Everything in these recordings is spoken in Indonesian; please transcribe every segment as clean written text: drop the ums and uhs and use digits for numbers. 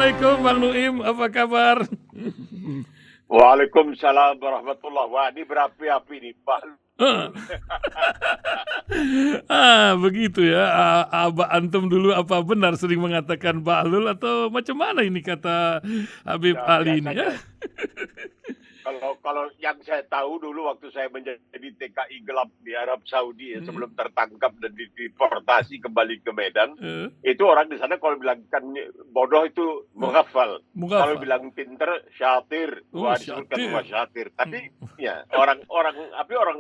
Assalamualaikum Bang Nuim, apa kabar? Waalaikumsalam warahmatullahi. Wah, ini berapi-api nih, Pak. Heeh. Begitu ya. Abah antum dulu apa benar sering mengatakan bahlul atau macam mana ini kata Habib Ya, Ali ini ya? biasanya kalau yang saya tahu dulu waktu saya menjadi TKI gelap di Arab Saudi ya, Hmm. sebelum tertangkap dan dideportasi kembali ke Medan, Eh, itu orang di sana kalau bilang kan bodoh itu mughafal. Kalau Mughafal. bilang pinter, syatir. Oh, Wah, disebutkan syatir. wah syatir. Hmm. Tapi ya orang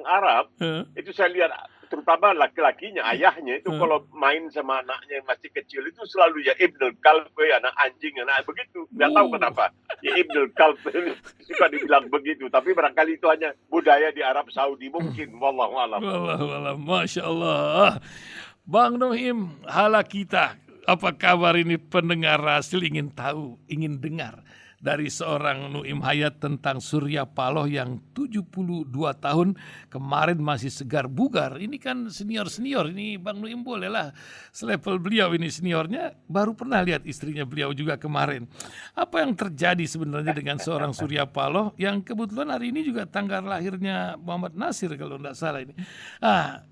Arab Eh, itu saya lihat terutama laki-lakinya, ayahnya itu eh. kalau main sama anaknya yang masih kecil itu selalu ya Ibnul Kalb, anak anjing, anak begitu. Nggak tahu Oh, kenapa. Ya Ibnul Kalb suka dibilang begitu. Tapi barangkali itu hanya budaya di Arab Saudi mungkin. Wallahu alam. walah, Masya Allah. Bang Nuim, hala kita, apa kabar ini pendengar Rasil ingin tahu, ingin dengar dari seorang Nuim Hayat tentang Surya Paloh yang 72 tahun kemarin masih segar bugar. Ini kan senior-senior, ini Bang Nuim bolehlah selevel beliau ini seniornya, baru pernah lihat istrinya beliau juga kemarin. Apa yang terjadi sebenarnya dengan seorang Surya Paloh yang kebetulan hari ini juga tanggal lahirnya Muhammad Nasir kalau tidak salah ini.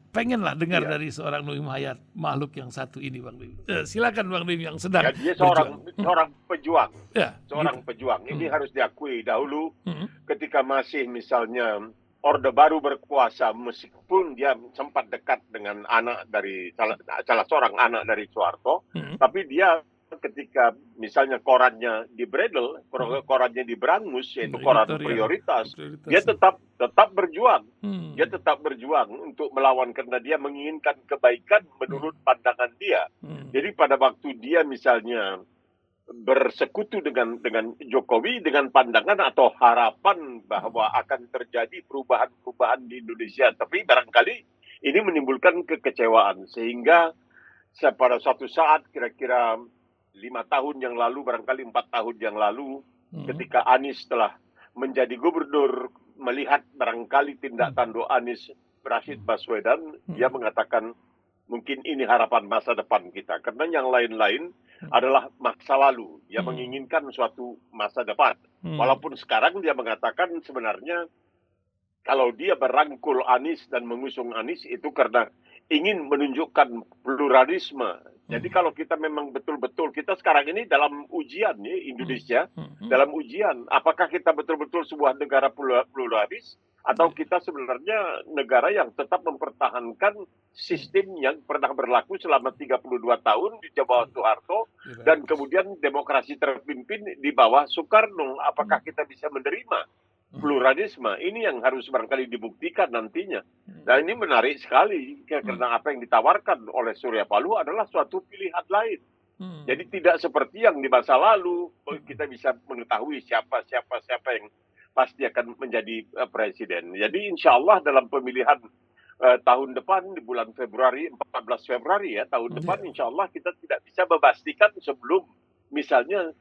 Pengenlah dengar Iya. dari seorang Nuim Hayat, makhluk yang satu ini Bang Nuim. Silakan Bang Nuim yang sedang Ya, dia berjuang. seorang pejuang. Ya, Seorang gitu. pejuang. Ini harus diakui dahulu Hmm. ketika masih misalnya Orde Baru berkuasa, meskipun dia sempat dekat dengan anak dari salah seorang anak dari Soeharto, Hmm. tapi dia ketika misalnya korannya dibredel, korannya diberangus, yaitu koran Editorial. prioritas, Prioritas. dia tetap berjuang. Hmm. Dia tetap berjuang untuk melawan karena dia menginginkan kebaikan menurut pandangan dia. Hmm. Jadi pada waktu dia misalnya bersekutu dengan Jokowi dengan pandangan atau harapan bahwa akan terjadi perubahan-perubahan di Indonesia, tapi barangkali ini menimbulkan kekecewaan sehingga pada suatu saat kira-kira 5 tahun yang lalu, barangkali 4 tahun yang lalu, ketika Anies telah menjadi gubernur, melihat barangkali tindak tanduk Anies Rashid Baswedan, dia mengatakan mungkin ini harapan masa depan kita. Karena yang lain-lain adalah masa lalu. Dia menginginkan suatu masa depan. Walaupun sekarang dia mengatakan sebenarnya kalau dia berangkul Anies dan mengusung Anies itu karena ingin menunjukkan pluralisme. Jadi kalau kita memang betul-betul, kita sekarang ini dalam ujian ya, Indonesia, dalam ujian. Apakah kita betul-betul sebuah negara pluralis atau kita sebenarnya negara yang tetap mempertahankan sistem yang pernah berlaku selama 32 tahun di bawah Soeharto dan kemudian demokrasi terpimpin di bawah Soekarno. Apakah kita bisa menerima pluralisme? Ini yang harus barangkali dibuktikan nantinya. Dan ini menarik sekali karena apa yang ditawarkan oleh Surya Paloh adalah suatu pilihan lain. Jadi tidak seperti yang di masa lalu kita bisa mengetahui siapa yang pasti akan menjadi presiden. Jadi insya Allah dalam pemilihan tahun depan di bulan Februari, 14 Februari ya, tahun depan insya Allah kita tidak bisa memastikan sebelum misalnya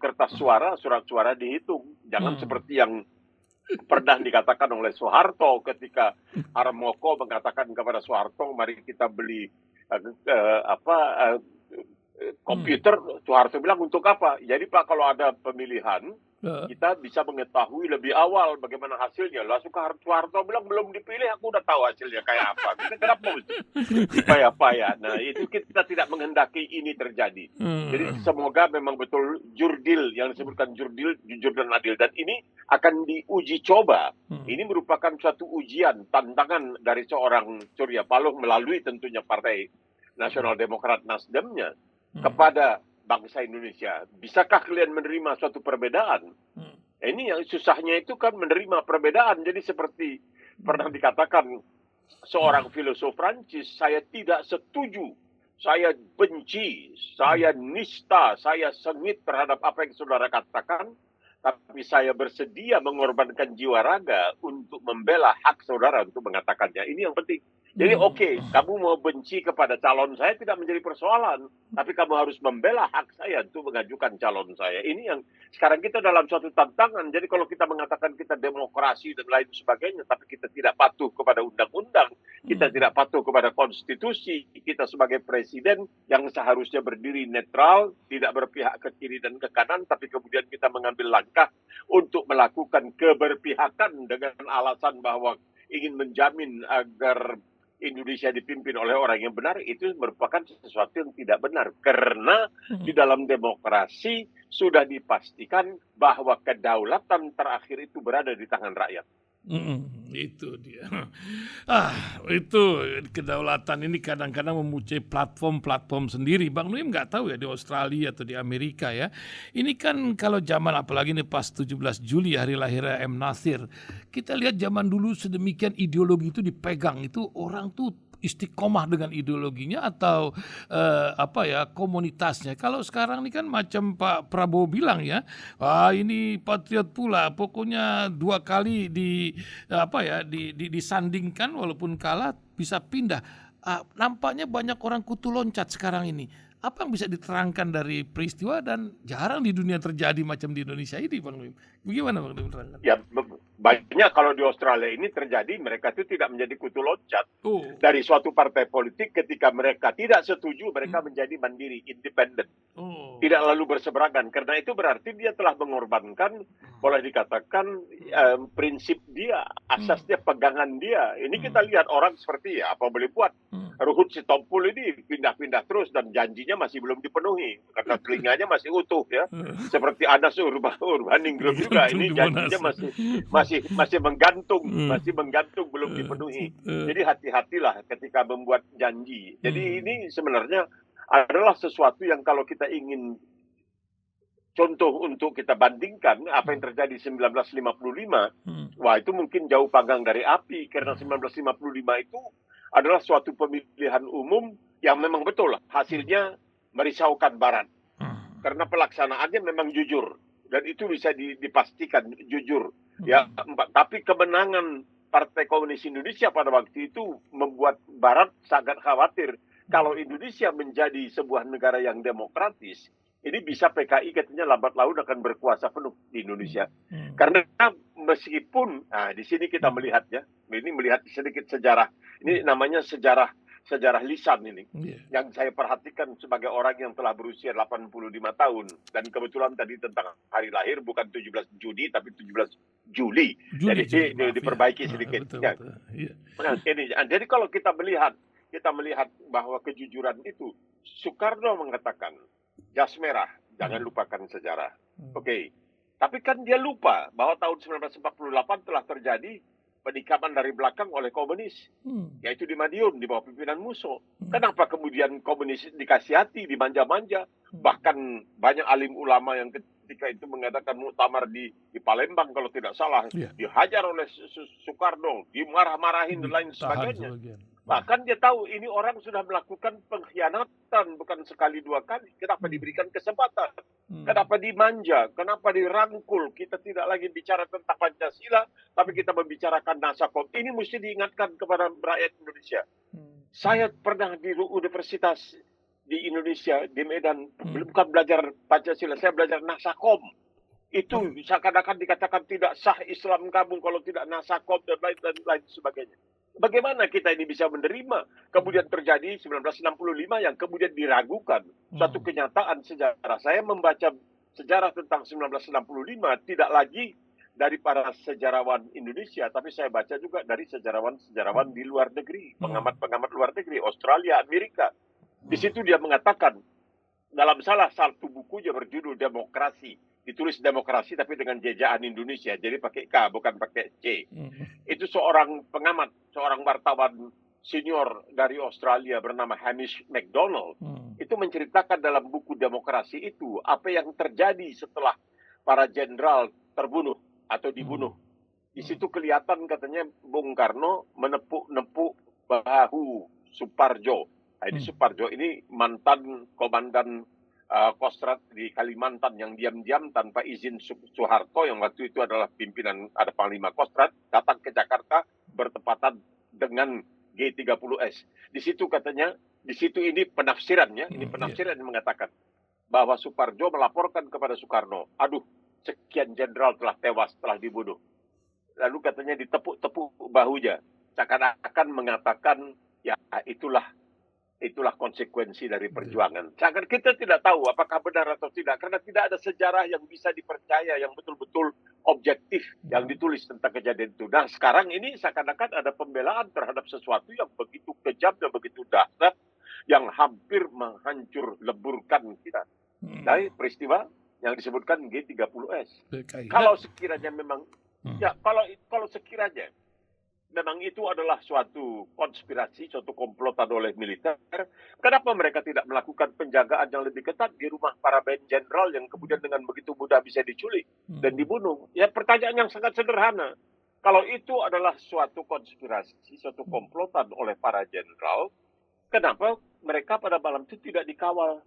kertas suara, surat suara dihitung. Jangan seperti yang pernah dikatakan oleh Soeharto ketika Harmoko mengatakan kepada Soeharto, mari kita beli komputer. Soeharto bilang untuk apa? Jadi Pak, kalau ada pemilihan kita bisa mengetahui lebih awal bagaimana hasilnya. Langsung Soeharto bilang belum dipilih, aku udah tahu hasilnya kayak apa. Kita kenapa mesti dipayah-payah? Nah itu kita tidak menghendaki ini terjadi. Jadi semoga memang betul jurdil yang disebutkan jurdil, jujur dan adil. Dan ini akan diuji coba. Ini merupakan suatu ujian, tantangan dari seorang Surya Paloh melalui tentunya Partai Nasional Demokrat Nasdemnya kepada bangsa Indonesia. Bisakah kalian menerima suatu perbedaan? Ini yang susahnya itu kan menerima perbedaan. Jadi seperti pernah dikatakan seorang filosof Prancis, saya tidak setuju, saya benci, saya nista, saya sengit terhadap apa yang saudara katakan, tapi saya bersedia mengorbankan jiwa raga untuk membela hak saudara untuk mengatakannya. Ini yang penting. Jadi oke, kamu mau benci kepada calon saya tidak menjadi persoalan, tapi kamu harus membela hak saya untuk mengajukan calon saya. Ini yang sekarang kita dalam suatu tantangan. Jadi kalau kita mengatakan kita demokrasi dan lain sebagainya, tapi kita tidak patuh kepada undang-undang, kita tidak patuh kepada konstitusi, kita sebagai presiden yang seharusnya berdiri netral, tidak berpihak ke kiri dan ke kanan, tapi kemudian kita mengambil langkah untuk melakukan keberpihakan dengan alasan bahwa ingin menjamin agar Indonesia dipimpin oleh orang yang benar, itu merupakan sesuatu yang tidak benar. Karena di dalam demokrasi sudah dipastikan bahwa kedaulatan terakhir itu berada di tangan rakyat. Itu dia. Itu kedaulatan ini kadang-kadang memuncai platform-platform sendiri. Bang Nuim nggak tahu ya di Australia atau di Amerika ya. Ini kan kalau zaman apalagi nih pas 17 Juli hari lahirnya M. Nasir. Kita lihat zaman dulu sedemikian ideologi itu dipegang. Itu orang tuh istiqomah dengan ideologinya atau komunitasnya. Kalau sekarang ini kan macam Pak Prabowo bilang ya, ini patriot pula, pokoknya 2 kali disandingkan walaupun kalah bisa pindah. Nampaknya banyak orang kutu loncat sekarang ini. Apa yang bisa diterangkan dari peristiwa dan jarang di dunia terjadi macam di Indonesia ini, Bang Nuim? Bagaimana Bang Nuim terangkan? Ya, banyak kalau di Australia ini terjadi, mereka itu tidak menjadi kutu loncat dari suatu partai politik. Ketika mereka tidak setuju, mereka menjadi mandiri, independen, tidak lalu berseberangan. Karena itu berarti dia telah mengorbankan, boleh dikatakan prinsip dia, asasnya, pegangan dia. Ini kita lihat orang seperti apa boleh buat. Ruhut Sitompul ini pindah-pindah terus dan janjinya masih belum dipenuhi karena telinganya masih utuh ya. Seperti Anas Urbaningrum juga, ini janjinya masih menggantung, belum dipenuhi. Jadi hati-hatilah ketika membuat janji. Jadi ini sebenarnya adalah sesuatu yang kalau kita ingin contoh untuk kita bandingkan apa yang terjadi 1955, wah itu mungkin jauh panggang dari api, karena 1955 itu adalah suatu pemilihan umum yang memang betul hasilnya merisaukan Barat. Karena pelaksanaannya memang jujur dan itu bisa dipastikan jujur. Ya, tapi kemenangan Partai Komunis Indonesia pada waktu itu membuat Barat sangat khawatir kalau Indonesia menjadi sebuah negara yang demokratis. Ini bisa PKI katanya lambat laun akan berkuasa penuh di Indonesia. Karena meskipun, di sini kita melihatnya, ini melihat sedikit sejarah. Ini namanya sejarah lisan ini. Yang saya perhatikan sebagai orang yang telah berusia 85 tahun. Dan kebetulan tadi tentang hari lahir bukan 17 Juni tapi 17 Juli. Jadi diperbaiki sedikit. Betul. Jadi kalau kita melihat bahwa kejujuran itu, Soekarno mengatakan, jas merah, jangan lupakan sejarah. Oke. Tapi kan dia lupa bahwa tahun 1948 telah terjadi penikaman dari belakang oleh komunis, yaitu di Madiun, di bawah pimpinan Musso. Kenapa kemudian komunis dikasihati, dimanja-manja? Bahkan banyak alim ulama yang ketika itu mengadakan muktamar di Palembang, kalau tidak salah, dihajar oleh Soekarno, dimarah-marahin dan lain sebagainya. Bahkan dia tahu ini orang sudah melakukan pengkhianatan bukan sekali 2 kali. Kenapa diberikan kesempatan? Kenapa dimanja? Kenapa dirangkul? Kita tidak lagi bicara tentang Pancasila, tapi kita membicarakan Nasakop. Ini mesti diingatkan kepada rakyat Indonesia. Saya pernah di universitas di Indonesia, di Medan, bukan belajar Pancasila, saya belajar Nasakom. Itu seakan-akan dikatakan tidak sah Islam kamu kalau tidak Nasakom dan lain sebagainya. Bagaimana kita ini bisa menerima kemudian terjadi 1965 yang kemudian diragukan suatu kenyataan sejarah. Saya membaca sejarah tentang 1965 tidak lagi dari para sejarawan Indonesia, tapi saya baca juga dari sejarawan-sejarawan di luar negeri, pengamat-pengamat luar negeri, Australia, Amerika. Di situ dia mengatakan dalam salah satu bukunya berjudul Demokrasi, ditulis demokrasi tapi dengan jejaan Indonesia, jadi pakai K bukan pakai C. Itu seorang pengamat, seorang wartawan senior dari Australia bernama Hamish MacDonald. Itu menceritakan dalam buku Demokrasi itu apa yang terjadi setelah para jenderal terbunuh atau dibunuh. Di situ kelihatan katanya Bung Karno menepuk-nepuk bahu Suparjo. Ini Suparjo ini mantan komandan Kostrad di Kalimantan yang diam-diam tanpa izin Soeharto yang waktu itu adalah pimpinan, ada Panglima Kostrad, datang ke Jakarta bertepatan dengan G30S. Di situ katanya, di situ ini penafsirannya, ini penafsiran yang mengatakan bahwa Suparjo melaporkan kepada Soekarno, aduh, sekian jenderal telah tewas, telah dibunuh. Lalu katanya ditepuk-tepuk bahunya, seakan-akan mengatakan, ya itulah konsekuensi dari perjuangan. Jangan kita tidak tahu apakah benar atau tidak, karena tidak ada sejarah yang bisa dipercaya, yang betul-betul objektif yang ditulis tentang kejadian itu. Nah sekarang ini seakan-akan ada pembelaan terhadap sesuatu yang begitu kejam dan begitu dahsyat, yang hampir menghancur leburkan kita. Dari peristiwa yang disebutkan G30S. Kalau sekiranya memang, ya kalau sekiranya memang itu adalah suatu konspirasi, suatu komplotan oleh militer, kenapa mereka tidak melakukan penjagaan yang lebih ketat di rumah para jenderal yang kemudian dengan begitu mudah bisa diculik dan dibunuh? Ya pertanyaan yang sangat sederhana. Kalau itu adalah suatu konspirasi, suatu komplotan oleh para jenderal, kenapa mereka pada malam itu tidak dikawal?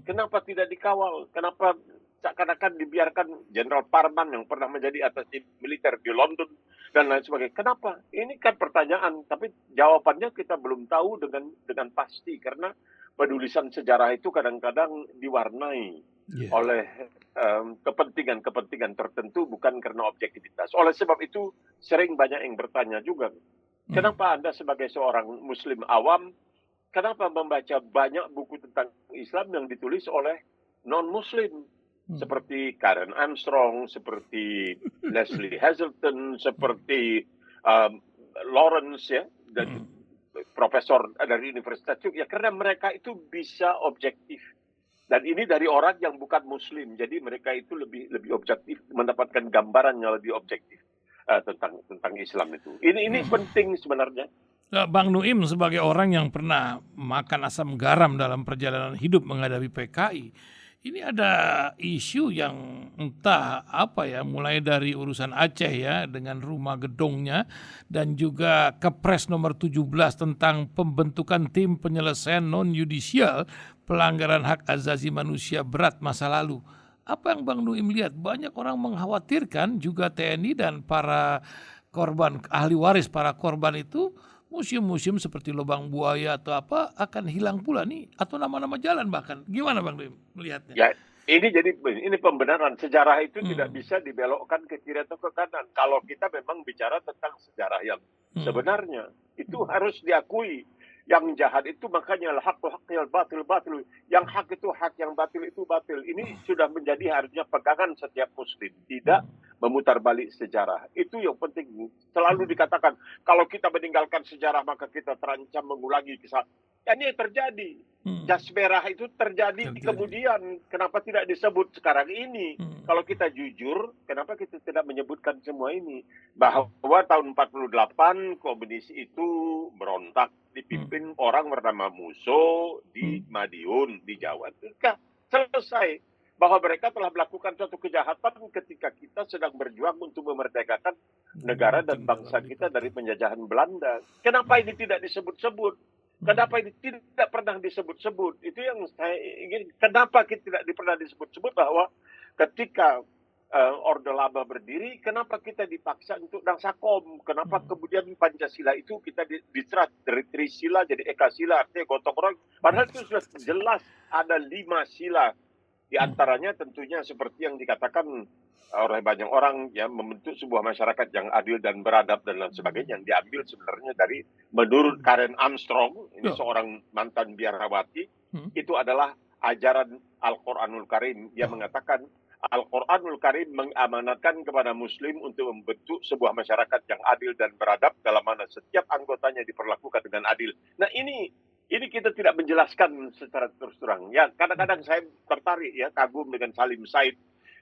Kenapa tidak dikawal? Kenapa seakan-akan dibiarkan Jenderal Parman yang pernah menjadi atas militer di London dan lain sebagainya? Kenapa? Ini kan pertanyaan, tapi jawabannya kita belum tahu dengan pasti, karena penulisan sejarah itu kadang-kadang diwarnai oleh kepentingan-kepentingan tertentu, bukan karena objektivitas. Oleh sebab itu sering banyak yang bertanya juga, kenapa Anda sebagai seorang Muslim awam, kenapa membaca banyak buku tentang Islam yang ditulis oleh non-Muslim? Seperti Karen Armstrong, seperti Leslie Hazelton, seperti Lawrence, ya, dan profesor dari Universitas ya, karena mereka itu bisa objektif. Dan ini dari orang yang bukan Muslim, jadi mereka itu lebih objektif, mendapatkan gambaran yang lebih objektif tentang Islam itu. Ini penting sebenarnya. Bang Nuim sebagai orang yang pernah makan asam garam dalam perjalanan hidup menghadapi PKI, ini ada isu yang entah apa ya, mulai dari urusan Aceh ya dengan rumah gedongnya, dan juga Kepres nomor 17 tentang pembentukan tim penyelesaian non-yudisial pelanggaran hak asasi manusia berat masa lalu. Apa yang Bang Nuim lihat? Banyak orang mengkhawatirkan juga TNI dan para korban, ahli waris para korban itu, museum-museum seperti Lubang Buaya atau apa akan hilang pula nih, atau nama-nama jalan bahkan. Gimana Bang Dim melihatnya? Ya, ini pembenaran sejarah itu tidak bisa dibelokkan ke kiri atau ke kanan. Kalau kita memang bicara tentang sejarah yang sebenarnya, itu harus diakui. Yang jahat itu makanya hak yang batil. Yang hak itu hak, yang batil itu batil. Ini sudah menjadi harusnya pegangan setiap Muslim. Tidak memutar balik sejarah. Itu yang penting. Selalu dikatakan, kalau kita meninggalkan sejarah maka kita terancam mengulangi kesalahan. Ya, ini terjadi. Jas merah itu terjadi kemudian. Kenapa tidak disebut sekarang ini? Kalau kita jujur, kenapa kita tidak menyebutkan semua ini? Bahwa tahun 48 komunis itu berontak, dipimpin orang bernama Musso di Madiun, di Jawa. Selesai. Bahwa mereka telah melakukan suatu kejahatan ketika kita sedang berjuang untuk memerdekakan negara dan bangsa kita dari penjajahan Belanda. Kenapa ini tidak disebut-sebut? Kenapa ini tidak pernah disebut-sebut? Itu yang saya ingin. Kenapa tidak pernah disebut-sebut bahwa ketika Orde Lama berdiri, kenapa kita dipaksa untuk Dangsakom? Kenapa kemudian Pancasila itu kita diserat dari Trisila jadi Ekasila, artinya gotong royong? Padahal itu sudah jelas ada 5 sila. Di antaranya tentunya seperti yang dikatakan oleh banyak orang, ya, membentuk sebuah masyarakat yang adil dan beradab dan lain sebagainya, yang diambil sebenarnya dari, menurut Karen Armstrong, ini seorang mantan biarawati, itu adalah ajaran Al-Quranul Karim. Dia mengatakan Al-Quranul Karim mengamanatkan kepada Muslim untuk membentuk sebuah masyarakat yang adil dan beradab, dalam mana setiap anggotanya diperlakukan dengan adil. Nah ini kita tidak menjelaskan secara terus terang. Ya, kadang-kadang saya tertarik, ya, kagum dengan Salim Said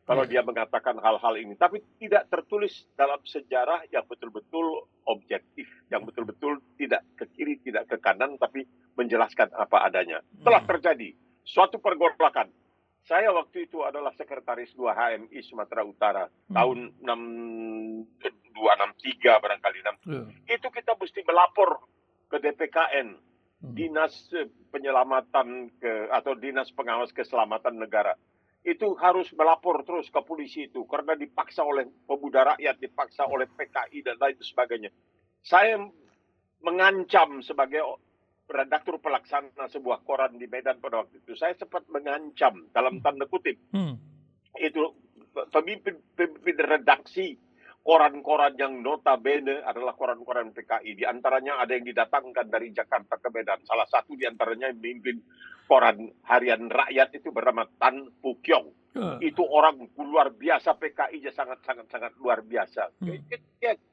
kalau dia mengatakan hal-hal ini, tapi tidak tertulis dalam sejarah yang betul-betul objektif, yang betul-betul tidak ke kiri, tidak ke kanan, tapi menjelaskan apa adanya. Telah terjadi suatu pergolakan. Saya waktu itu adalah sekretaris 2 HMI Sumatera Utara tahun 263 barangkali 6. Itu kita mesti melapor ke DPKN, Dinas Penyelamatan atau Dinas Pengawas Keselamatan Negara. Itu harus melapor terus ke polisi itu, karena dipaksa oleh pemuda rakyat, dipaksa oleh PKI dan lain sebagainya. Saya mengancam sebagai redaktur pelaksana sebuah koran di Medan pada waktu itu. Saya sempat mengancam dalam tanda kutip itu pemimpin redaksi koran-koran yang notabene adalah koran-koran PKI. Di antaranya ada yang didatangkan dari Jakarta ke Medan. Salah satu di antaranya yang memimpin koran harian rakyat itu bernama Tan Pukyong. Itu orang luar biasa, PKI-nya sangat luar biasa.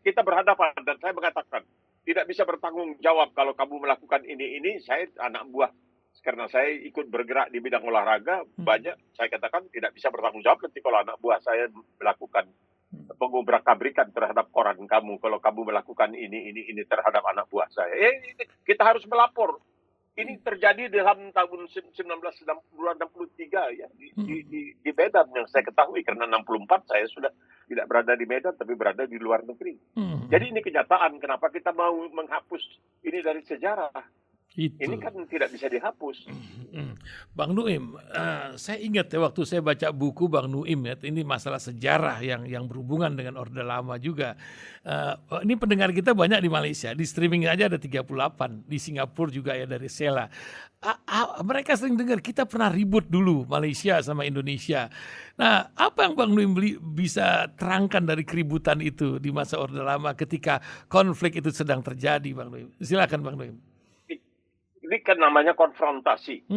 Kita berhadapan dan saya mengatakan, tidak bisa bertanggung jawab kalau kamu melakukan ini. Saya anak buah, karena saya ikut bergerak di bidang olahraga, banyak saya katakan tidak bisa bertanggung jawab nanti kalau anak buah saya melakukan pengobrak-abrikan terhadap koran kamu, kalau kamu melakukan ini terhadap anak buah saya. Kita harus melapor. Ini terjadi dalam tahun 1963 ya, di Medan yang saya ketahui, karena 64 saya sudah tidak berada di Medan tapi berada di luar negeri. Jadi ini kenyataan, kenapa kita mau menghapus ini dari sejarah. Itu. Ini kan tidak bisa dihapus. Bang Nuim, saya ingat ya waktu saya baca buku Bang Nuim ya, ini masalah sejarah yang berhubungan dengan Orde Lama juga. Ini pendengar kita banyak di Malaysia, di streaming aja ada 38, di Singapura juga ya dari Sela. Mereka sering dengar kita pernah ribut dulu Malaysia sama Indonesia. Nah, apa yang Bang Nuim bisa terangkan dari keributan itu di masa Orde Lama ketika konflik itu sedang terjadi, Bang Nuim? Silakan Bang Nuim. Ini kan namanya konfrontasi.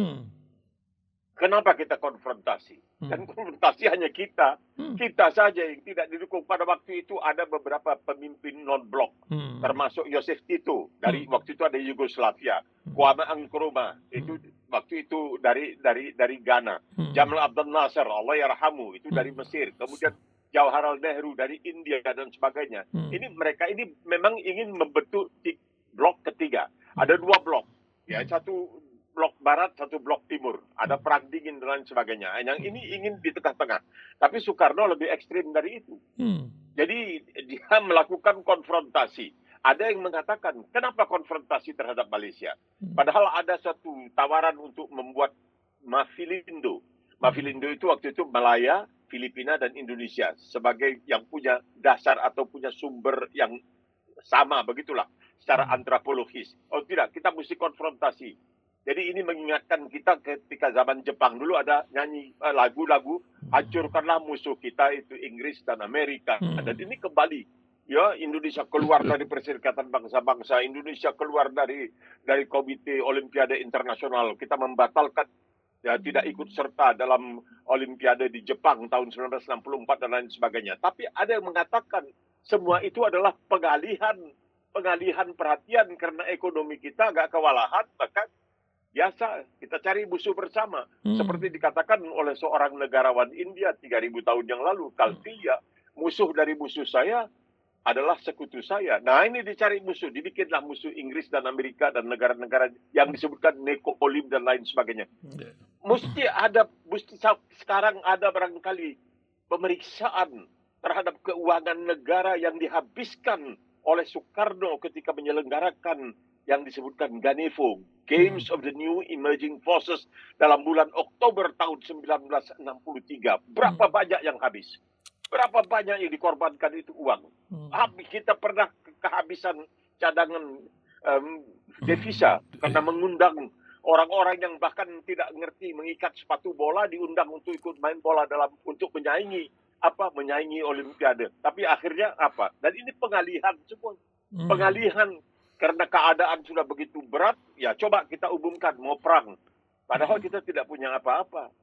Kenapa kita konfrontasi? Dan konfrontasi hanya kita. Kita saja yang tidak didukung. Pada waktu itu ada beberapa pemimpin non-blok. Termasuk Joseph Tito. Dari waktu itu ada Yugoslavia. Kwame Nkrumah. Itu waktu itu dari Ghana. Jamal Abdel Nasser, Allah yarhamu. Itu dari Mesir. Kemudian Jawaharlal Nehru dari India dan sebagainya. Mereka ini memang ingin membentuk blok ketiga. Ada 2 blok. Ya, satu blok barat, satu blok timur. Ada perang dingin dan lain sebagainya. Yang ini ingin di tengah-tengah. Tapi Soekarno lebih ekstrim dari itu. Jadi dia melakukan konfrontasi. Ada yang mengatakan, kenapa konfrontasi terhadap Malaysia? Padahal ada satu tawaran untuk membuat Mafilindo. Mafilindo itu waktu itu Malaya, Filipina, dan Indonesia. Sebagai yang punya dasar atau punya sumber yang sama, begitulah. Secara antropologis. Oh tidak, kita mesti konfrontasi. Jadi ini mengingatkan kita ketika zaman Jepang dulu ada nyanyi lagu-lagu, hancurkanlah musuh kita itu Inggris dan Amerika. Dan ini kembali. Ya, Indonesia keluar dari Perserikatan Bangsa-Bangsa, Indonesia keluar dari Komite Olimpiade Internasional. Kita membatalkan, ya, tidak ikut serta dalam Olimpiade di Jepang tahun 1964 dan lain sebagainya. Tapi ada yang mengatakan semua itu adalah pengalihan perhatian karena ekonomi kita agak kewalahan, maka biasa kita cari musuh bersama. Seperti dikatakan oleh seorang negarawan India 3000 tahun yang lalu, Kaltiya, musuh dari musuh saya adalah sekutu saya. Nah, ini dicari musuh, dibikinlah musuh Inggris dan Amerika dan negara-negara yang disebutkan nekopolim dan lain sebagainya. Mesti sekarang ada barangkali pemeriksaan terhadap keuangan negara yang dihabiskan oleh Soekarno ketika menyelenggarakan yang disebutkan Ganevo, Games of the New Emerging Forces, dalam bulan Oktober tahun 1963. Berapa banyak yang habis? Berapa banyak yang dikorbankan itu uang? Kita pernah kehabisan cadangan devisa karena mengundang orang-orang yang bahkan tidak mengerti mengikat sepatu bola, diundang untuk ikut main bola untuk menyaingi Olimpiade. Tapi akhirnya apa? Dan ini pengalihan semua. Pengalihan karena keadaan sudah begitu berat, ya coba kita umumkan mau perang. Padahal kita tidak punya apa-apa.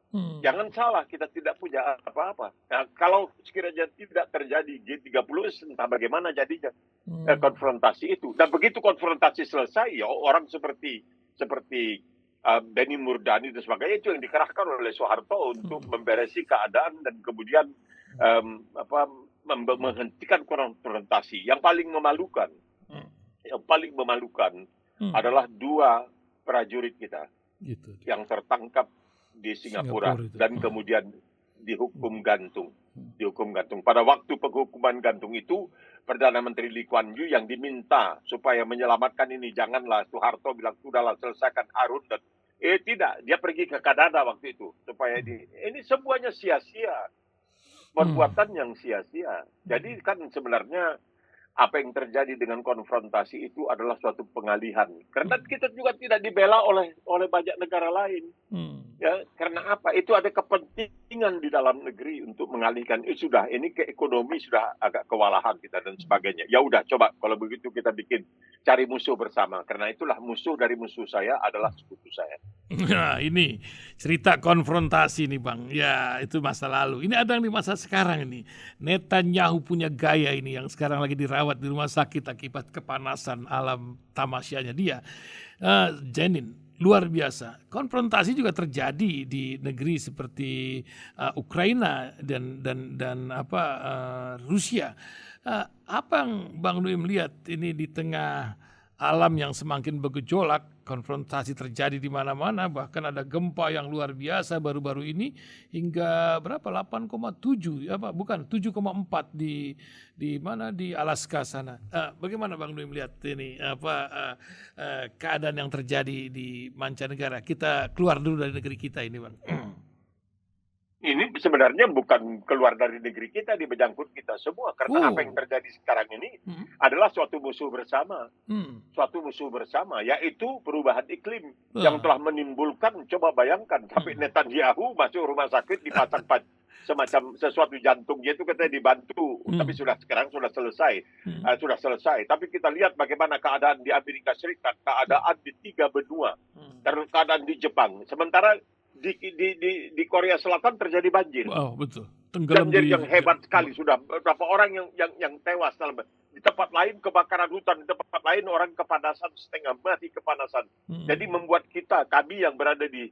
Jangan salah, kita tidak punya apa-apa. Nah, kalau sekiranya tidak terjadi G30, entah bagaimana jadinya konfrontasi itu. Dan begitu konfrontasi selesai, ya orang seperti Benny Murdani dan sebagainya itu yang dikerahkan oleh Soeharto untuk memberesi keadaan dan kemudian menghentikan konfrontasi. Yang paling memalukan adalah 2 prajurit kita yang tertangkap di Singapura dan kemudian dihukum gantung. Pada waktu penghukuman gantung itu, Perdana Menteri Lee Kuan Yew yang diminta supaya menyelamatkan ini, janganlah, Soeharto bilang sudahlah selesaikan Harun, dan tidak, dia pergi ke Kanada waktu itu supaya ini semuanya sia-sia. Perbuatan yang sia-sia. Jadi kan sebenarnya apa yang terjadi dengan konfrontasi itu adalah suatu pengalihan. Karena kita juga tidak dibela oleh banyak negara lain. Hmm. Ya, karena apa? Itu ada kepentingan di dalam negeri untuk mengalihkan. Sudah, ini ke ekonomi sudah agak kewalahan kita dan sebagainya. Ya udah, coba kalau begitu kita cari musuh bersama. Karena itulah musuh dari musuh saya adalah sekutu saya. Nah, ini cerita konfrontasi nih Bang. Ya, itu masa lalu. Ini ada yang di masa sekarang ini. Netanyahu punya gaya ini yang sekarang lagi dirawat di rumah sakit akibat kepanasan alam tamasyanya dia. Jenin, luar biasa. Konfrontasi juga terjadi di negeri seperti Ukraina dan Rusia. Apa yang Bang Nuim lihat ini di tengah alam yang semakin bergejolak, konfrontasi terjadi di mana-mana, bahkan ada gempa yang luar biasa baru-baru ini hingga berapa 8,7 bukan 7,4 di mana di Alaska sana. Bagaimana Bang Dwi melihat ini keadaan yang terjadi di mancanegara? Kita keluar dulu dari negeri kita ini, Bang. Ini sebenarnya bukan keluar dari negeri kita, dijangkut kita semua. Karena apa yang terjadi sekarang ini adalah suatu musuh bersama. Suatu musuh bersama, yaitu perubahan iklim yang telah menimbulkan, coba bayangkan, sampai Netanyahu masuk rumah sakit dipasang semacam sesuatu jantung. Dia itu katanya dibantu, tapi sekarang sudah selesai. Sudah selesai. Tapi kita lihat bagaimana keadaan di Amerika Serikat, keadaan di 3 benua, keadaan di Jepang. Sementara di Korea Selatan terjadi banjir. Wow, betul. Tenggelam banjir yang hebat sekali. Sudah beberapa orang yang tewas dalam. Di tempat lain kebakaran hutan, di tempat lain orang kepanasan, setengah mati kepanasan. Jadi membuat kami yang berada di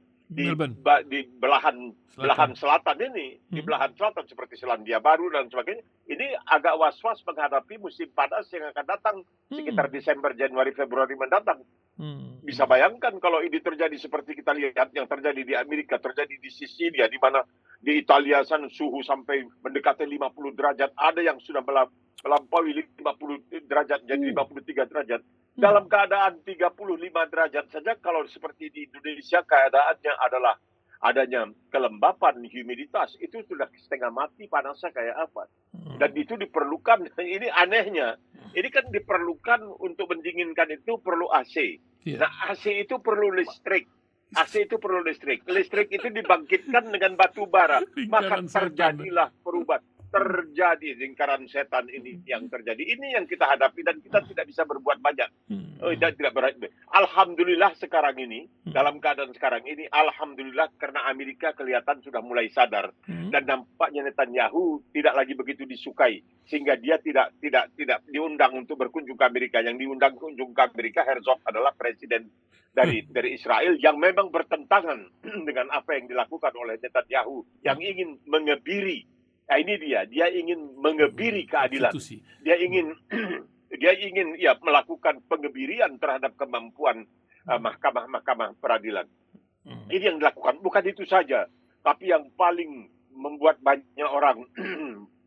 belahan selatan ini, di belahan selatan seperti Selandia Baru dan sebagainya, ini agak was-was menghadapi musim panas yang akan datang sekitar Desember, Januari, Februari mendatang. Bisa bayangkan kalau ini terjadi seperti kita lihat yang terjadi di Amerika, terjadi di Sisilia, di mana di Italia sana suhu sampai mendekati 50 derajat, ada yang sudah melampaui 50 derajat jadi 53 derajat. Dalam keadaan 35 derajat saja, kalau seperti di Indonesia keadaannya adalah adanya kelembapan, humiditas, itu sudah setengah mati panasnya kayak apa. Dan itu diperlukan, ini anehnya, ini kan diperlukan untuk mendinginkan itu perlu AC. Nah AC itu perlu listrik. AC itu perlu listrik. Listrik itu dibangkitkan dengan batu bara. Maka terjadilah perubahan. Terjadi lingkaran setan ini yang terjadi. Ini yang kita hadapi dan kita tidak bisa berbuat banyak. Dan tidak Alhamdulillah sekarang ini, dalam keadaan sekarang ini, alhamdulillah karena Amerika kelihatan sudah mulai sadar dan nampaknya Netanyahu tidak lagi begitu disukai sehingga dia tidak diundang untuk berkunjung ke Amerika. Yang diundang kunjung ke Amerika Herzog adalah presiden dari Israel yang memang bertentangan dengan apa yang dilakukan oleh Netanyahu yang ingin mengebiri. Nah, ini dia ingin mengebiri keadilan. Dia ingin melakukan pengebirian terhadap kemampuan mahkamah peradilan. Ini yang dilakukan. Bukan itu saja, tapi yang paling membuat banyak orang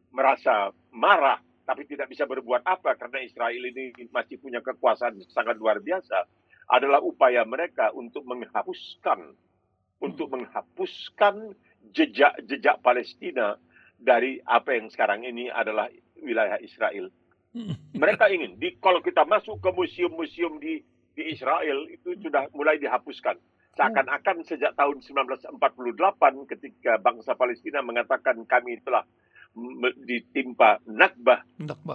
merasa marah, tapi tidak bisa berbuat apa karena Israel ini masih punya kekuasaan sangat luar biasa, adalah upaya mereka untuk menghapuskan jejak Palestina dari apa yang sekarang ini adalah wilayah Israel. Mereka ingin, kalau kita masuk ke museum-museum di Israel, itu sudah mulai dihapuskan. Seakan-akan sejak tahun 1948 ketika bangsa Palestina mengatakan kami telah ditimpa Nakbah.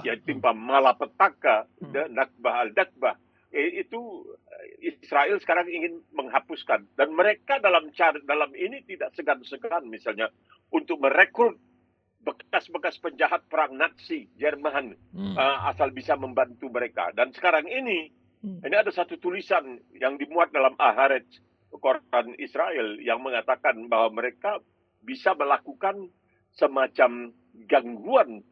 Ya, timpa malapetaka, Nakbah al-Nakbah. Itu Israel sekarang ingin menghapuskan. Dan mereka dalam ini tidak segan-segan misalnya untuk merekrut bekas-bekas penjahat perang Nazi Jerman asal bisa membantu mereka. Dan sekarang ini ada satu tulisan yang dimuat dalam Haaretz, koran Israel, yang mengatakan bahwa mereka bisa melakukan semacam gangguan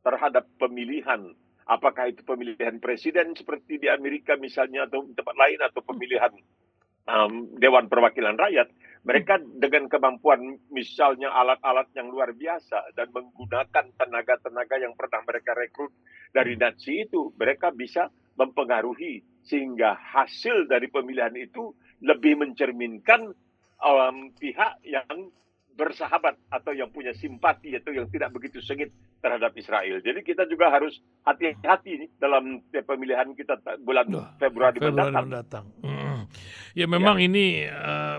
terhadap pemilihan. Apakah itu pemilihan presiden seperti di Amerika misalnya atau tempat lain, atau pemilihan Dewan Perwakilan Rakyat. Mereka dengan kemampuan misalnya alat-alat yang luar biasa dan menggunakan tenaga-tenaga yang pernah mereka rekrut dari Nazi itu, mereka bisa mempengaruhi sehingga hasil dari pemilihan itu lebih mencerminkan pihak yang bersahabat atau yang punya simpati atau yang tidak begitu sengit terhadap Israel. Jadi kita juga harus hati-hati nih dalam pemilihan kita bulan Februari mendatang. mendatang. Ya memang ini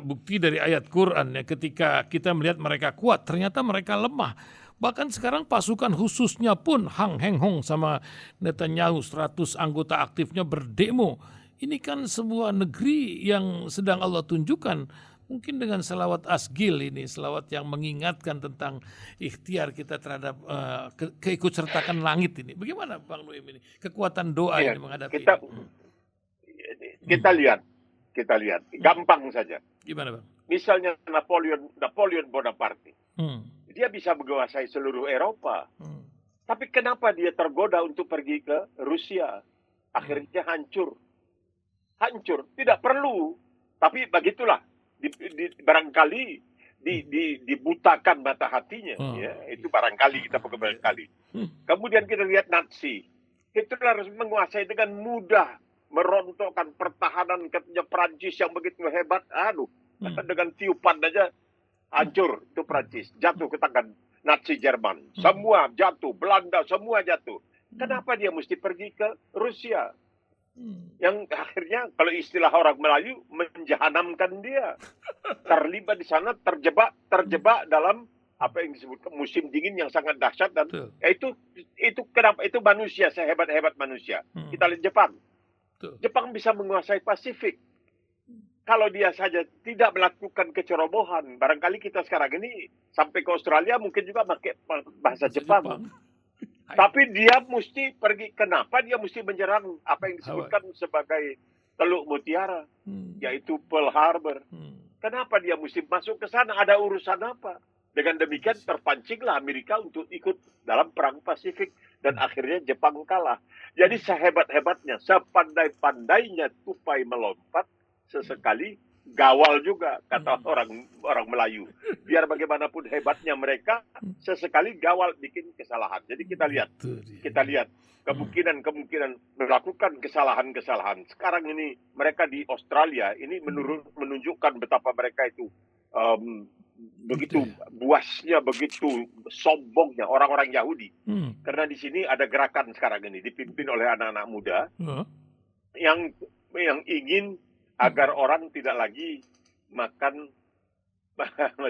bukti dari ayat Quran ya, ketika kita melihat mereka kuat, ternyata mereka lemah. Bahkan sekarang pasukan khususnya pun Hang Heng Hong sama Netanyahu 100 anggota aktifnya berdemo. Ini kan sebuah negeri yang sedang Allah tunjukkan. Mungkin dengan selawat asgil ini, selawat yang mengingatkan tentang ikhtiar kita terhadap keikutsertakan langit ini. Bagaimana Bang Nuim ini? Kekuatan doa Ya, ini menghadapi kita kita lihat, gampang saja. Gimana Bang? Misalnya Napoleon Bonaparte, Hmm. dia bisa menguasai seluruh Eropa. Hmm. Tapi kenapa dia tergoda untuk pergi ke Rusia? Akhirnya hancur. Tidak perlu. Tapi begitulah. Barangkali dibutakan mata hatinya. Ya. Itu barangkali kita barangkali. Kemudian kita lihat Nazi. Hitler harus menguasai dengan mudah. Merontokkan pertahanan katanya Prancis yang begitu hebat. Dengan tiupan aja hancur itu Prancis. Jatuh ke tangan Nazi Jerman. Semua jatuh. Belanda semua jatuh. Kenapa dia mesti pergi ke Rusia? Yang akhirnya kalau istilah orang Melayu menjahanamkan dia. Terlibat di sana, terjebak dalam apa yang disebut musim dingin yang sangat dahsyat. Dan itu kenapa itu manusia, sehebat-hebat manusia. Kita lihat Jepang. Jepang bisa menguasai Pasifik. Kalau dia saja tidak melakukan kecerobohan, barangkali kita sekarang ini sampai ke Australia mungkin juga pakai bahasa Jepang. Tapi dia mesti pergi. Kenapa dia mesti menyerang apa yang disebutkan sebagai Teluk Mutiara, yaitu Pearl Harbor? Kenapa dia mesti masuk ke sana? Ada urusan apa? Dengan demikian terpancinglah Amerika untuk ikut dalam perang Pasifik dan akhirnya Jepang kalah. Jadi sehebat-hebatnya, sepandai-pandainya tupai melompat, sesekali gawal juga kata orang Melayu. Biar bagaimanapun hebatnya mereka, sesekali gawal bikin kesalahan. Jadi kita lihat kemungkinan melakukan kesalahan-kesalahan. Sekarang ini mereka di Australia ini menunjukkan betapa mereka itu begitu buasnya, begitu sombongnya orang-orang Yahudi. Karena di sini ada gerakan sekarang ini dipimpin oleh anak-anak muda yang ingin agar orang tidak lagi makan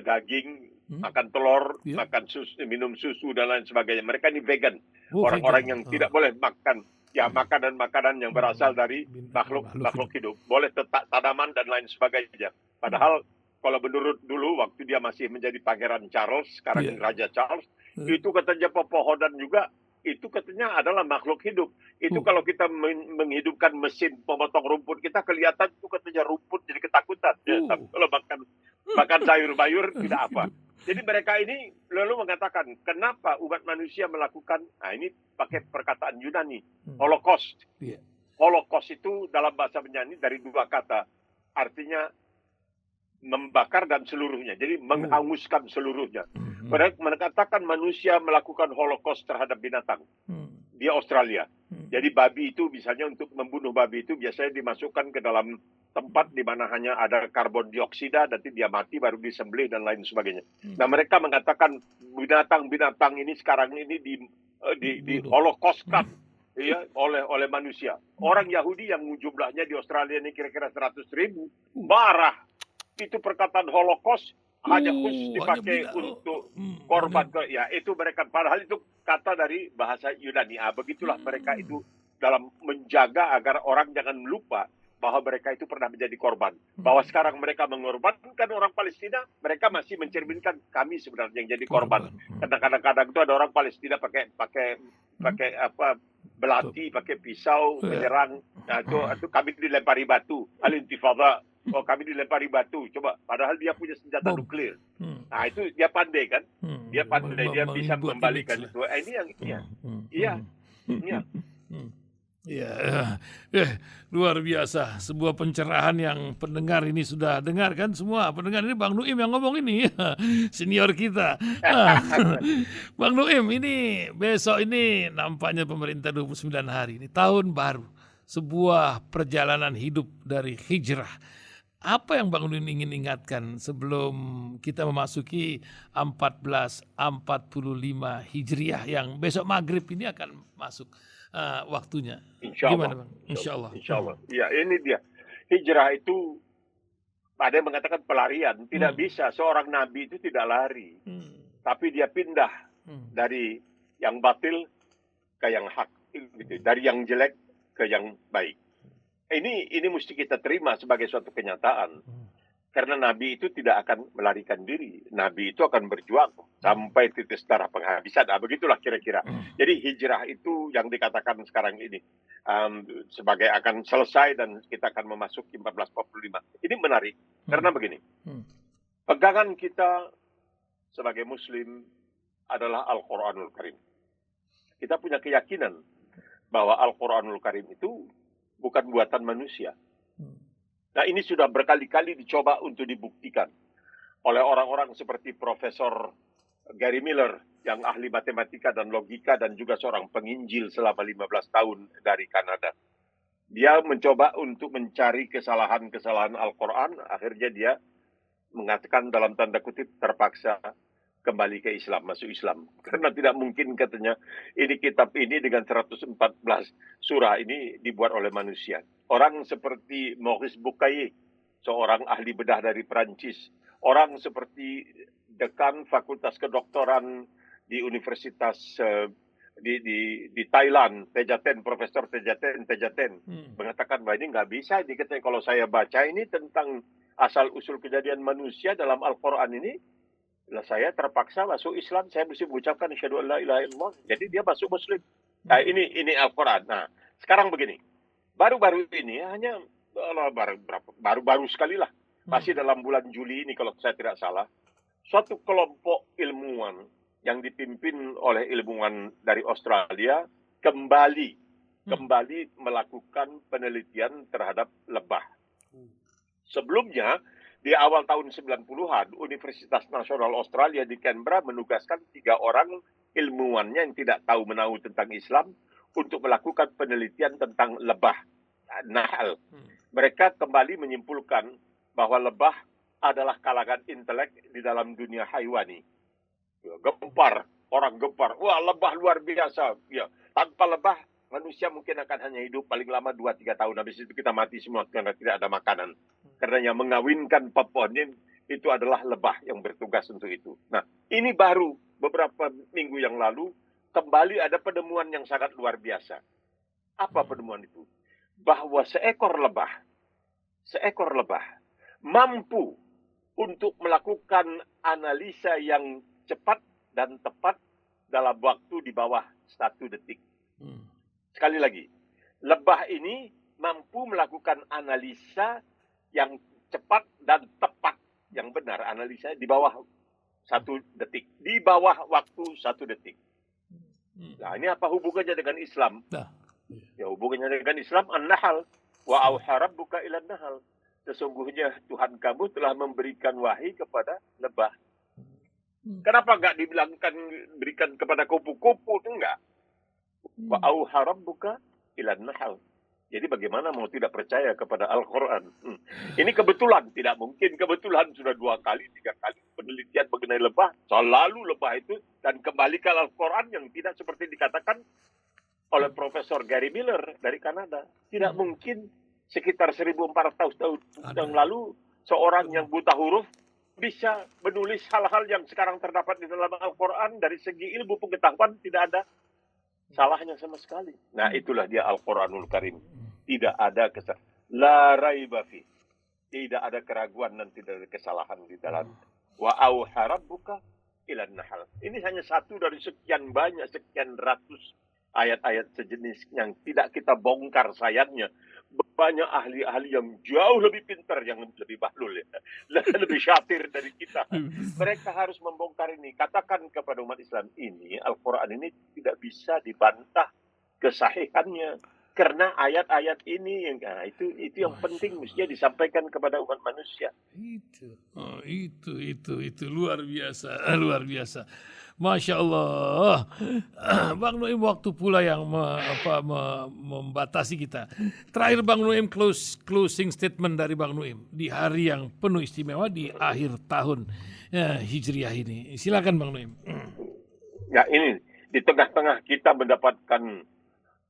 daging, makan telur, makan susu, minum susu dan lain sebagainya. Mereka ini vegan. Orang-orang yang tidak boleh makan makanan-makanan yang berasal dari makhluk hidup. Boleh tanaman dan lain sebagainya. Padahal kalau menurut dulu waktu dia masih menjadi Pangeran Charles, sekarang Raja Charles, itu katanya pepohonan juga itu katanya adalah makhluk hidup. Itu kalau kita menghidupkan mesin pemotong rumput, kita kelihatan itu katanya rumput jadi ketakutan. Tapi kalau makan sayur-bayur tidak apa. Jadi mereka ini lalu mengatakan, kenapa umat manusia melakukan, ini pakai perkataan Yunani, Holocaust. Holocaust itu dalam bahasa Yunani dari dua kata, artinya membakar dan seluruhnya. Jadi menghanguskan seluruhnya. Mereka mengatakan manusia melakukan Holocaust terhadap binatang di Australia. Jadi babi itu misalnya untuk membunuh babi itu biasanya dimasukkan ke dalam tempat di mana hanya ada karbon dioksida, nanti dia mati baru disembelih dan lain sebagainya. Nah mereka mengatakan binatang-binatang ini sekarang ini di Holocaustkan oleh manusia. Orang Yahudi yang jumlahnya di Australia ini kira-kira 100.000 marah. Itu perkataan Holocaust hanya khusus dipakai untuk korban. Itu mereka, padahal itu kata dari bahasa Yunani. Begitulah mereka itu dalam menjaga agar orang jangan lupa bahwa mereka itu pernah menjadi korban. Bahwa sekarang mereka mengorbankan orang Palestina, mereka masih mencerminkan kami sebenarnya yang jadi korban. Karena kadang-kadang itu ada orang Palestina pakai belati, pakai pisau, menyerang. Itu kami dilempari batu. Al-Intifada. Kami dilempari batu. Coba, padahal dia punya senjata nuklir. Nah, itu dia pandai kan? Dia pandai, dia bisa membalikan itu. Ini yang luar biasa. Sebuah pencerahan yang pendengar ini sudah dengar kan semua. Pendengar ini Bang Nuim yang ngomong ini. Senior kita. Bang Nuim, ini besok ini nampaknya pemerintah 29 hari. Ini tahun baru. Sebuah perjalanan hidup dari hijrah. Apa yang Bang Nurdin ingin ingatkan sebelum kita memasuki 1445 Hijriah yang besok maghrib ini akan masuk waktunya? Insya Gimana Allah. Bang? Insya Allah. Insya Allah. Ya, ini dia. Hijrah itu ada yang mengatakan pelarian. Tidak bisa. Seorang nabi itu tidak lari. Tapi dia pindah dari yang batil ke yang hak. Gitu. Dari yang jelek ke yang baik. Ini mesti kita terima sebagai suatu kenyataan. Karena Nabi itu tidak akan melarikan diri. Nabi itu akan berjuang sampai titik darah penghabisan. Nah, begitulah kira-kira. Jadi hijrah itu yang dikatakan sekarang ini sebagai akan selesai dan kita akan memasuki 1445. Ini menarik. Karena begini. Pegangan kita sebagai Muslim adalah Al-Quranul Karim. Kita punya keyakinan bahwa Al-Quranul Karim itu bukan buatan manusia. Nah, ini sudah berkali-kali dicoba untuk dibuktikan oleh orang-orang seperti Profesor Gary Miller yang ahli matematika dan logika dan juga seorang penginjil selama 15 tahun dari Kanada. Dia mencoba untuk mencari kesalahan-kesalahan Al-Quran, akhirnya dia mengatakan dalam tanda kutip terpaksa kembali ke Islam, masuk Islam. Karena tidak mungkin katanya ini kitab ini dengan 114 surah ini dibuat oleh manusia. Orang seperti Maurice Bucaille, seorang ahli bedah dari Perancis. Orang seperti dekan Fakultas Kedokteran di Universitas di Thailand, Tejaten, Profesor Tejaten mengatakan bahwa ini nggak bisa. Dikatakan kalau saya baca ini tentang asal-usul kejadian manusia dalam Al-Quran ini, saya terpaksa masuk Islam, saya mesti mengucapkan asyhadu an la ilaha illallah. Jadi dia masuk Muslim. Nah, ini Al-Quran. Nah, sekarang begini. Baru-baru ini hanya baru-baru sekali lah. Masih dalam bulan Juli ini kalau saya tidak salah. Suatu kelompok ilmuwan yang dipimpin oleh ilmuwan dari Australia kembali melakukan penelitian terhadap lebah. Sebelumnya di awal tahun 90-an, Universitas Nasional Australia di Canberra menugaskan 3 orang ilmuwannya yang tidak tahu menahu tentang Islam untuk melakukan penelitian tentang lebah, nahal. Mereka kembali menyimpulkan bahwa lebah adalah kalangan intelek di dalam dunia haiwani. Gempar, orang gempar. Wah, lebah luar biasa. Ya, tanpa lebah, manusia mungkin akan hanya hidup paling lama 2-3 tahun. Habis itu kita mati semua karena tidak ada makanan. Karena yang mengawinkan peponin itu adalah lebah yang bertugas untuk itu. Nah, ini baru beberapa minggu yang lalu kembali ada penemuan yang sangat luar biasa. Apa penemuan itu? Bahwa seekor lebah mampu untuk melakukan analisa yang cepat dan tepat dalam waktu di bawah 1 detik. Sekali lagi, lebah ini mampu melakukan analisa yang cepat dan tepat, yang benar analisa di bawah 1 detik, di bawah waktu 1 detik. Nah, ini apa hubungannya dengan Islam? Ya, hubungannya dengan Islam, an-nahl wa auha rabbuka ilan nahl. Sesungguhnya Tuhan kamu telah memberikan wahyi kepada lebah. Kenapa enggak berikan kepada kupu-kupu? Enggak. Wa auha rabbuka ilan nahl. Jadi bagaimana mau tidak percaya kepada Al-Quran? Ini kebetulan, tidak mungkin kebetulan. Sudah 2 kali, 3 kali penelitian mengenai lebah. Selalu lebah itu, dan kembali ke Al-Quran yang tidak seperti dikatakan oleh Profesor Gary Miller dari Kanada. Tidak mungkin sekitar 1400 tahun yang lalu, seorang yang buta huruf bisa menulis hal-hal yang sekarang terdapat di dalam Al-Quran. Dari segi ilmu pengetahuan tidak ada salahnya sama sekali. Nah, itulah dia Al-Quranul Karim. Tidak ada kesalahan. La raiba fi. Tidak ada keraguan dan tidak ada kesalahan di dalam. Wa auha rabbuka ilan nahl. Ini hanya satu dari sekian banyak, sekian ratus ayat-ayat sejenis yang tidak kita bongkar sayangnya. Banyak ahli-ahli yang jauh lebih pintar, yang lebih bahlul, ya. Lebih syatir dari kita. Mereka harus membongkar ini. Katakan kepada umat Islam ini, Al-Quran ini tidak bisa dibantah kesahihannya. karena ayat-ayat ini itu yang penting mestinya disampaikan kepada umat manusia. Itu luar biasa, luar biasa. Masya Allah. Bang Noim, waktu pula yang membatasi kita. Terakhir Bang Noim, closing statement dari Bang Noim di hari yang penuh istimewa di akhir tahun Hijriah ini. Silakan Bang Noim. Ya, ini di tengah-tengah kita mendapatkan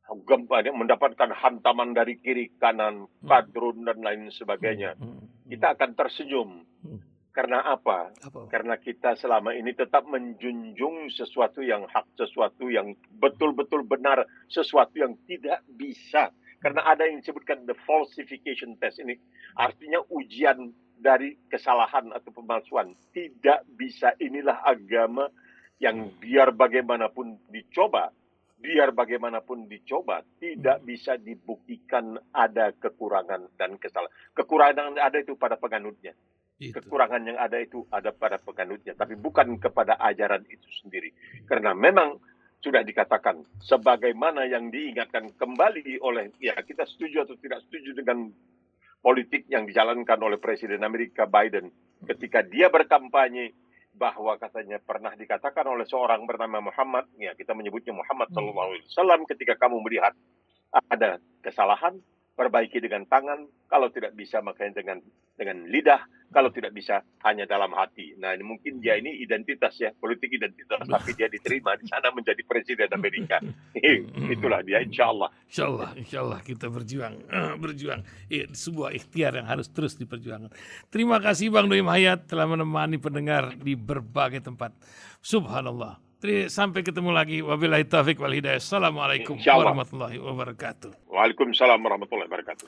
gempa, mendapatkan hantaman dari kiri kanan, kadrun dan lain sebagainya. Kita akan tersenyum. Karena apa? Karena kita selama ini tetap menjunjung sesuatu yang hak, sesuatu yang betul-betul benar, sesuatu yang tidak bisa. Karena ada yang disebutkan the falsification test ini. Artinya ujian dari kesalahan atau pemalsuan. Tidak bisa. Inilah agama yang biar bagaimanapun dicoba, tidak bisa dibuktikan ada kekurangan dan kesalahan. Kekurangan yang ada itu pada penganutnya. Kekurangan yang ada itu ada pada penganutnya, tapi bukan kepada ajaran itu sendiri. Karena memang sudah dikatakan, sebagaimana yang diingatkan kembali oleh, ya kita setuju atau tidak setuju dengan politik yang dijalankan oleh Presiden Amerika Biden, ketika dia berkampanye, bahwa katanya pernah dikatakan oleh seorang bernama Muhammad, ya kita menyebutnya Muhammad SAW, ketika kamu melihat ada kesalahan, perbaiki dengan tangan, kalau tidak bisa makanya dengan lidah, kalau tidak bisa hanya dalam hati. Nah, ini mungkin dia ini identitas ya, politik identitas, tapi dia diterima di sana menjadi Presiden Amerika. Itulah dia, insya Allah. Insya Allah kita berjuang. Sebuah ikhtiar yang harus terus diperjuangkan. Terima kasih Bang Noim Hayat telah menemani pendengar di berbagai tempat. Subhanallah. Sampai ketemu lagi. Wabillahi taufiq wal hidayah. Assalamualaikum warahmatullahi wabarakatuh. Waalaikumsalam warahmatullahi wabarakatuh.